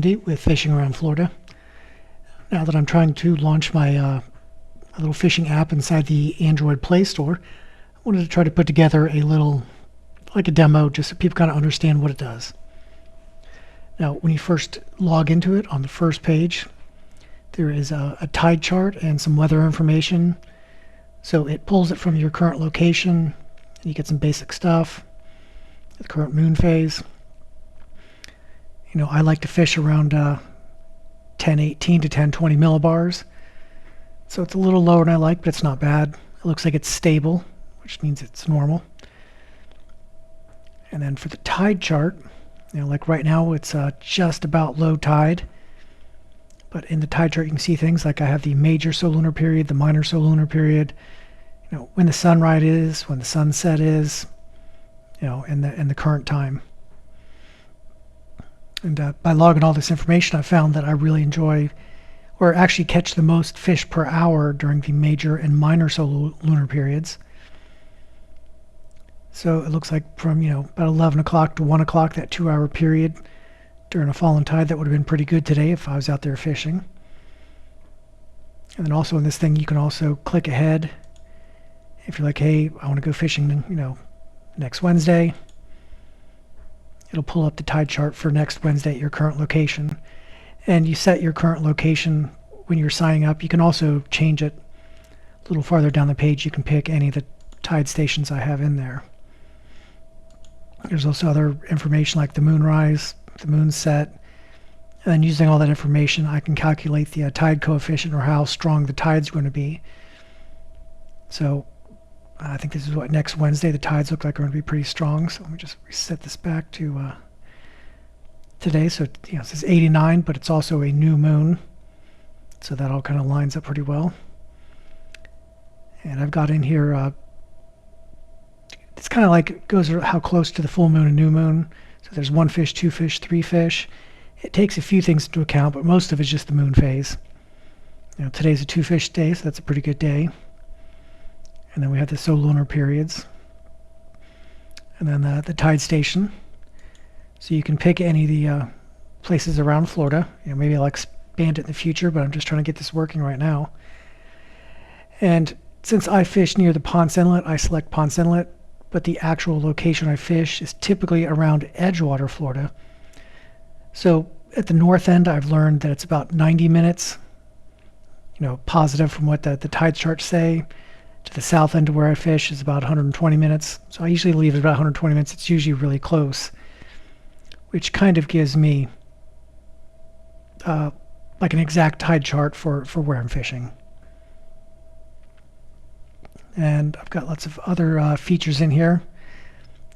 handy with fishing around Florida. Now that I'm trying to launch my a little fishing app inside the Android Play Store, I wanted to try to put together a little, like a demo, just so people kind of understand what it does. Now, when you first log into it, on the first page, there is a tide chart and some weather information. So it pulls it from your current location, and you get some basic stuff, the current moon phase. You know, I like to fish around 1018 to 1020 millibars. So it's a little lower than I like, but it's not bad. It looks like it's stable, which means it's normal. And then for the tide chart, you know, like right now it's just about low tide. But in the tide chart you can see things like I have the major solunar period, the minor solunar period, you know, when the sunrise is, when the sunset is, you know, and the current time. And by logging all this information, I found that I really enjoy, or actually catch the most fish per hour during the major and minor solunar periods. So it looks like from, you know, about 11 o'clock to 1 o'clock, that 2-hour period during a fallen tide, that would have been pretty good today if I was out there fishing. And then also in this thing, you can also click ahead. If you're like, hey, I want to go fishing, you know, next Wednesday, it'll pull up the tide chart for next Wednesday at your current location. And you set your current location when you're signing up. You can also change it a little farther down the page. You can pick any of the tide stations I have in there. There's also other information like the moonrise, the moon set, and then using all that information, I can calculate the tide coefficient, or how strong the tide's going to be. So I think this is what, next Wednesday the tides look like are going to be pretty strong. So let me just reset this back to today. So you know, it says 89, but it's also a new moon, so that all kind of lines up pretty well. And I've got in here, it's kind of like, it goes how close to the full moon and new moon. So there's 1 fish, 2 fish, 3 fish. It takes a few things into account, but most of it's just the moon phase. You know, today's a 2-fish day, so that's a pretty good day. And then we have the solunar periods. And then the tide station. So you can pick any of the places around Florida. You know, maybe I'll expand it in the future, but I'm just trying to get this working right now. And since I fish near the Ponce Inlet, I select Ponce Inlet, but the actual location I fish is typically around Edgewater, Florida. So at the north end, I've learned that it's about 90 minutes, you know, positive from what the tide charts say. To the south end of where I fish is about 120 minutes. So I usually leave it about 120 minutes. It's usually really close, which kind of gives me like an exact tide chart for where I'm fishing. And I've got lots of other features in here.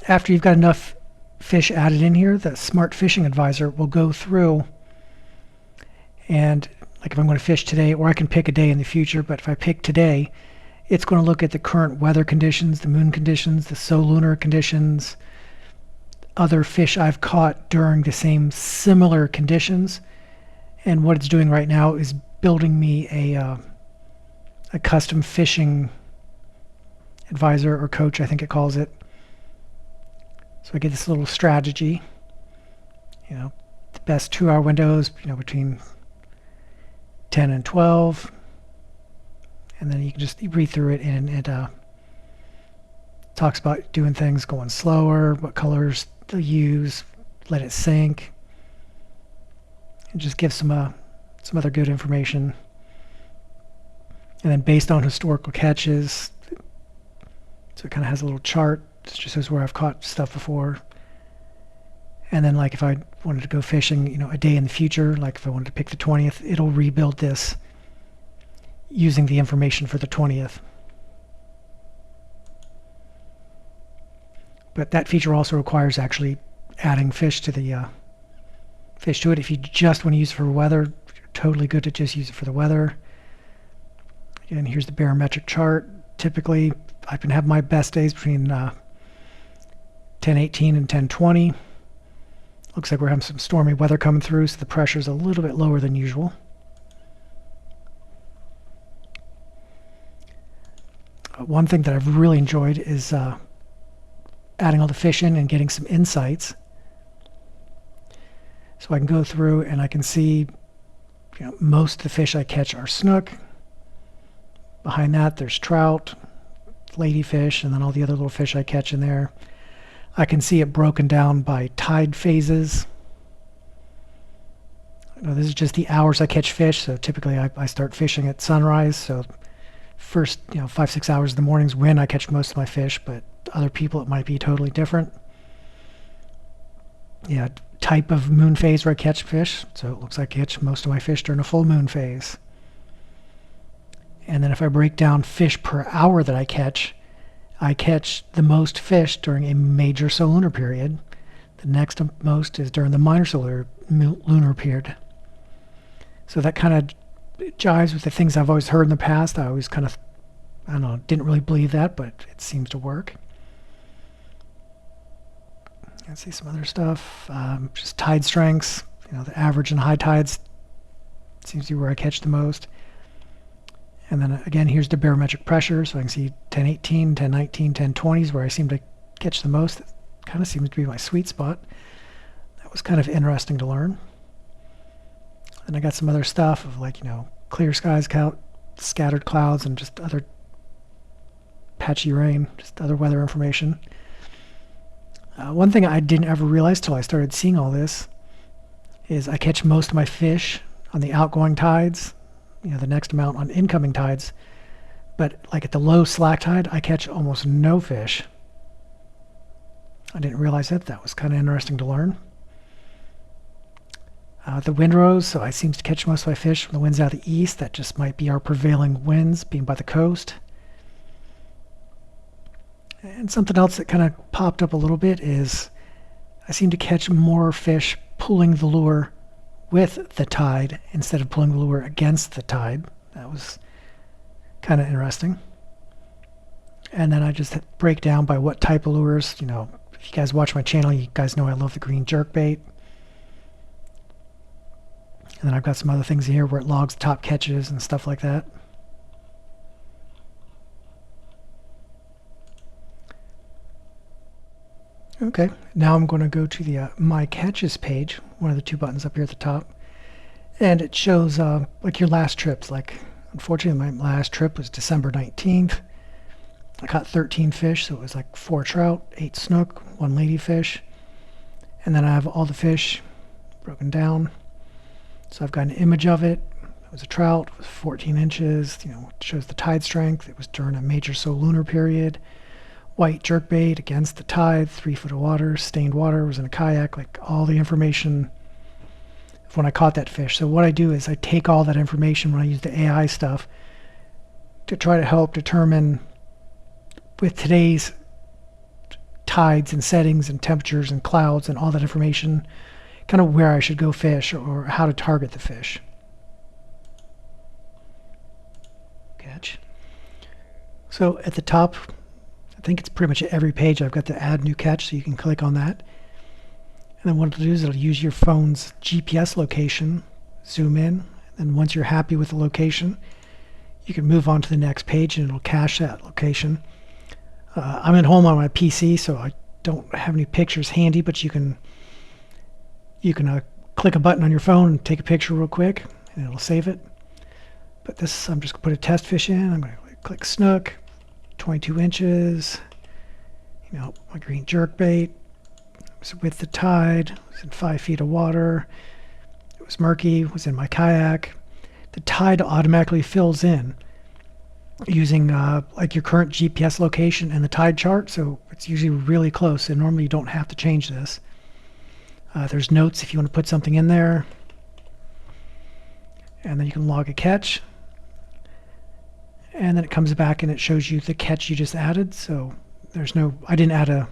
After you've got enough fish added in here, the Smart Fishing Advisor will go through, and like if I'm going to fish today, or I can pick a day in the future, but if I pick today, it's going to look at the current weather conditions, the moon conditions, the solunar conditions, other fish I've caught during the same similar conditions. And what it's doing right now is building me a custom fishing advisor, or coach, I think it calls it. So I get this little strategy, you know, the best 2-hour windows, you know, between 10 and 12. And then you can just read through it, and it talks about doing things going slower, what colors to use, let it sink, and just gives some other good information. And then based on historical catches, so it kind of has a little chart. It just says where I've caught stuff before. And then like if I wanted to go fishing, you know, a day in the future, like if I wanted to pick the 20th, it'll rebuild this using the information for the 20th. But that feature also requires actually adding fish to the it. If you just want to use it for weather, you're totally good to just use it for the weather. And here's the barometric chart. Typically, I can have my best days between 10:18 and 10:20. Looks like we're having some stormy weather coming through, so the pressure is a little bit lower than usual. One thing that I've really enjoyed is adding all the fish in and getting some insights. So I can go through and I can see, most of the fish I catch are snook. Behind that, there's trout, ladyfish, and then all the other little fish I catch in there. I can see it broken down by tide phases. This is just the hours I catch fish. So typically I start fishing at sunrise. So first, 5-6 hours in the mornings when I catch most of my fish, but other people it might be totally different. Yeah, type of moon phase where I catch fish. So it looks like I catch most of my fish during a full moon phase. And then if I break down fish per hour that I catch the most fish during a major solunar period. The next most is during the minor lunar period. So that kind of jives with the things I've always heard in the past. I always kind of, didn't really believe that, but it seems to work. Let's see some other stuff. Just tide strengths. The average and high tides seems to be where I catch the most. And then again, here's the barometric pressure. So I can see 1018, 1019, 1020 is where I seem to catch the most. That kind of seems to be my sweet spot. That was kind of interesting to learn. Then I got some other stuff of clear skies, scattered clouds, and just other patchy rain, just other weather information. One thing I didn't ever realize till I started seeing all this is I catch most of my fish on the outgoing tides, the next amount on incoming tides. But at the low slack tide, I catch almost no fish. I didn't realize that. That was kind of interesting to learn. The windrows, so I seem to catch most of my fish from the winds out of the east. That just might be our prevailing winds being by the coast. And something else that kind of popped up a little bit is I seem to catch more fish pulling the lure with the tide instead of pulling the lure against the tide. That was kind of interesting. And then I just break down by what type of lures. If you guys watch my channel, you guys know I love the green jerkbait. And then I've got some other things here where it logs top catches and stuff like that. Okay, now I'm going to go to the My Catches page, one of the two buttons up here at the top. And it shows your last trips. Unfortunately, my last trip was December 19th. I caught 13 fish, so it was 4 trout, 8 snook, 1 ladyfish. And then I have all the fish broken down. So I've got an image of it. It was a trout, it was 14 inches. It shows the tide strength. It was during a major solunar period. White jerkbait against the tide, 3 foot of water, stained water, was in a kayak, all the information of when I caught that fish. So what I do is I take all that information when I use the AI stuff to try to help determine with today's tides and settings and temperatures and clouds and all that information, kind of where I should go fish or how to target the fish. Catch. So at the top, I think it's pretty much every page I've got to add new catch, so you can click on that. And then what it'll do is it'll use your phone's GPS location, zoom in, and once you're happy with the location, you can move on to the next page and it'll cache that location. I'm at home on my PC, so I don't have any pictures handy, but you can click a button on your phone and take a picture real quick, and it'll save it. But this, I'm just going to put a test fish in. I'm going to click snook, 22 inches. My green jerkbait. It was with the tide. It was in 5 feet of water. It was murky. It was in my kayak. The tide automatically fills in using your current GPS location and the tide chart. So it's usually really close, and normally you don't have to change this. There's notes if you want to put something in there. And then you can log a catch. And then it comes back and it shows you the catch you just added. So I didn't add a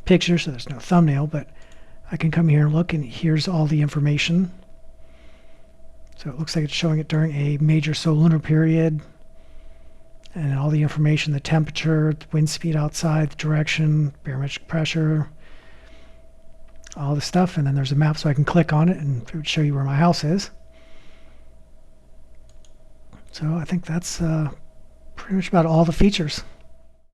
picture, so there's no thumbnail, but I can come here and look, and here's all the information. So it looks like it's showing it during a major solunar period. And all the information, the temperature, the wind speed outside, the direction, barometric pressure, all the stuff. And then there's a map, so I can click on it and it would show you where my house is. So I think that's pretty much about all the features.